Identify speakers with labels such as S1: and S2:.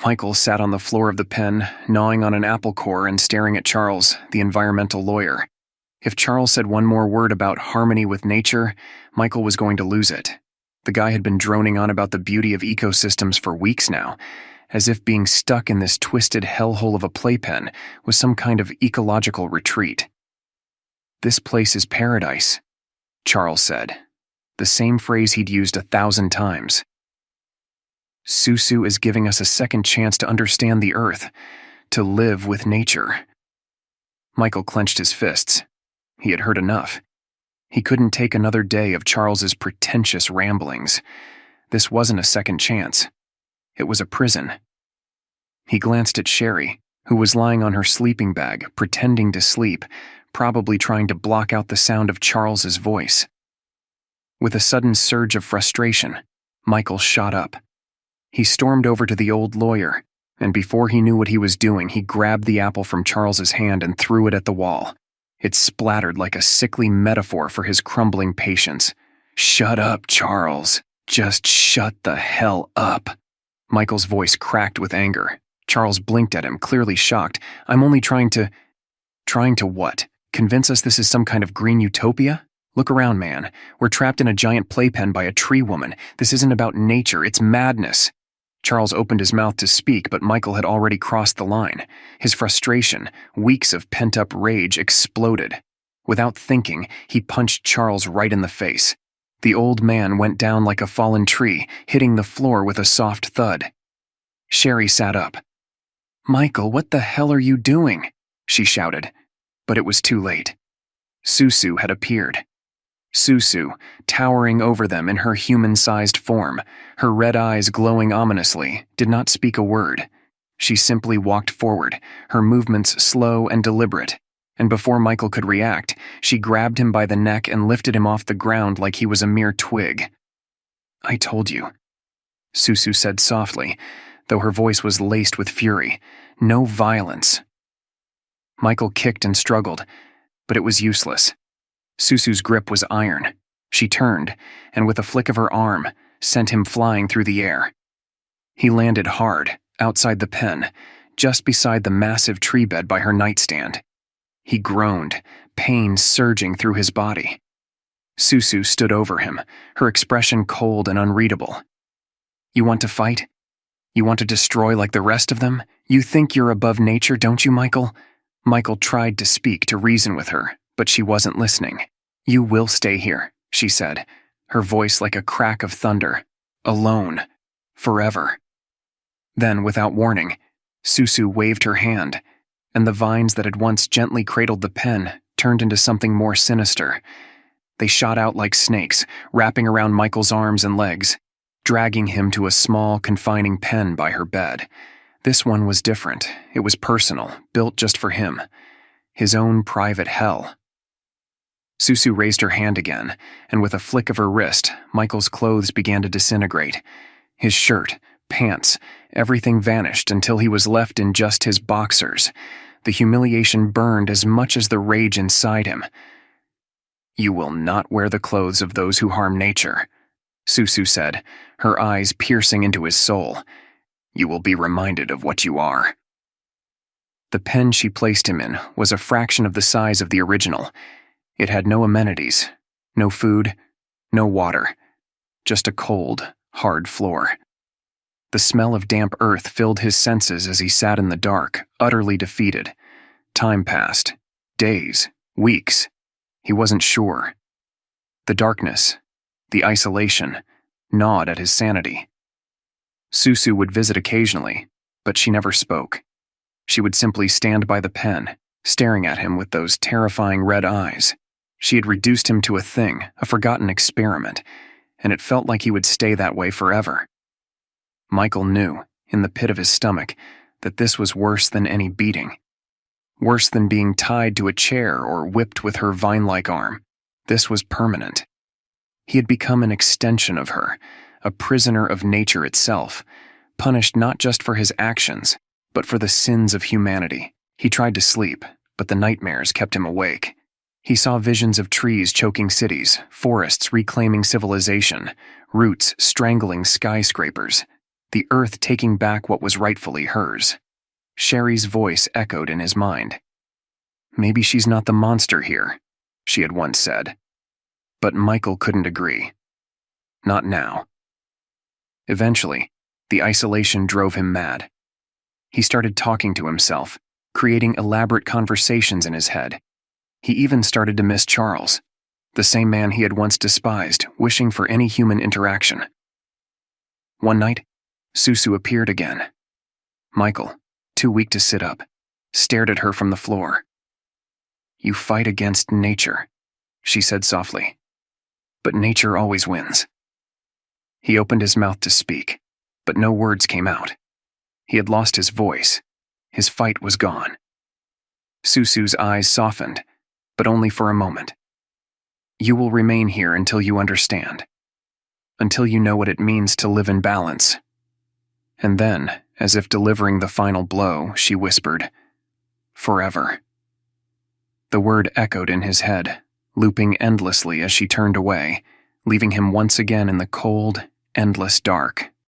S1: Michael sat on the floor of the pen, gnawing on an apple core and staring at Charles, the environmental lawyer. If Charles said one more word about harmony with nature, Michael was going to lose it. The guy had been droning on about the beauty of ecosystems for weeks now, as if being stuck in this twisted hellhole of a playpen was some kind of ecological retreat. "This place is paradise," Charles said, the same phrase he'd used 1,000 times. "Suzu is giving us a second chance to understand the earth, to live with nature." Michael clenched his fists. He had heard enough. He couldn't take another day of Charles's pretentious ramblings. This wasn't a second chance. It was a prison. He glanced at Sherry, who was lying on her sleeping bag, pretending to sleep, probably trying to block out the sound of Charles's voice. With a sudden surge of frustration, Michael shot up. He stormed over to the old lawyer, and before he knew what he was doing, he grabbed the apple from Charles's hand and threw it at the wall. It splattered like a sickly metaphor for his crumbling patience. "Shut up, Charles. Just shut the hell up." Michael's voice cracked with anger. Charles blinked at him, clearly shocked. "I'm only trying to..." "Trying to what? Convince us this is some kind of green utopia? Look around, man. We're trapped in a giant playpen by a tree woman. This isn't about nature, it's madness." Charles opened his mouth to speak, but Michael had already crossed the line. His frustration, weeks of pent-up rage, exploded. Without thinking, he punched Charles right in the face. The old man went down like a fallen tree, hitting the floor with a soft thud. Sherry sat up. "Michael, what the hell are you doing?" she shouted. But it was too late. Suzu had appeared. Suzu, towering over them in her human-sized form, her red eyes glowing ominously, did not speak a word. She simply walked forward, her movements slow and deliberate, and before Michael could react, she grabbed him by the neck and lifted him off the ground like he was a mere twig. "I told you," Suzu said softly, though her voice was laced with fury. "No violence." Michael kicked and struggled, but it was useless. Suzu's grip was iron. She turned, and with a flick of her arm, sent him flying through the air. He landed hard, outside the pen, just beside the massive tree bed by her nightstand. He groaned, pain surging through his body. Suzu stood over him, her expression cold and unreadable. "You want to fight? You want to destroy like the rest of them? You think you're above nature, don't you, Michael?" Michael tried to speak, to reason with her, but she wasn't listening. "You will stay here," she said, her voice like a crack of thunder. "Alone. Forever." Then, without warning, Suzu waved her hand, and the vines that had once gently cradled the pen turned into something more sinister. They shot out like snakes, wrapping around Michael's arms and legs, dragging him to a small, confining pen by her bed. This one was different. It was personal, built just for him. His own private hell. Suzu raised her hand again, and with a flick of her wrist, Michael's clothes began to disintegrate. His shirt, pants, everything vanished until he was left in just his boxers. The humiliation burned as much as the rage inside him. "You will not wear the clothes of those who harm nature," Suzu said, her eyes piercing into his soul. "You will be reminded of what you are." The pen she placed him in was a fraction of the size of the original. It had no amenities, no food, no water, just a cold, hard floor. The smell of damp earth filled his senses as he sat in the dark, utterly defeated. Time passed. Days, weeks. He wasn't sure. The darkness, the isolation, gnawed at his sanity. Suzu would visit occasionally, but she never spoke. She would simply stand by the pen, staring at him with those terrifying red eyes. She had reduced him to a thing, a forgotten experiment, and it felt like he would stay that way forever. Michael knew, in the pit of his stomach, that this was worse than any beating. Worse than being tied to a chair or whipped with her vine-like arm. This was permanent. He had become an extension of her, a prisoner of nature itself, punished not just for his actions, but for the sins of humanity. He tried to sleep, but the nightmares kept him awake. He saw visions of trees choking cities, forests reclaiming civilization, roots strangling skyscrapers. the earth taking back what was rightfully hers. Sherry's voice echoed in his mind. Maybe she's not the monster here, she had once said. But Michael couldn't agree. Not now. Eventually, the isolation drove him mad. He started talking to himself, creating elaborate conversations in his head. He even started to miss Charles, the same man he had once despised, wishing for any human interaction. One night, Suzu appeared again. Michael, too weak to sit up, stared at her from the floor. "You fight against nature," she said softly. "But nature always wins." He opened his mouth to speak, but no words came out. He had lost his voice. His fight was gone. Suzu's eyes softened, but only for a moment. "You will remain here until you understand. Until you know what it means to live in balance." And then, as if delivering the final blow, she whispered, "Forever." The word echoed in his head, looping endlessly as she turned away, leaving him once again in the cold, endless dark.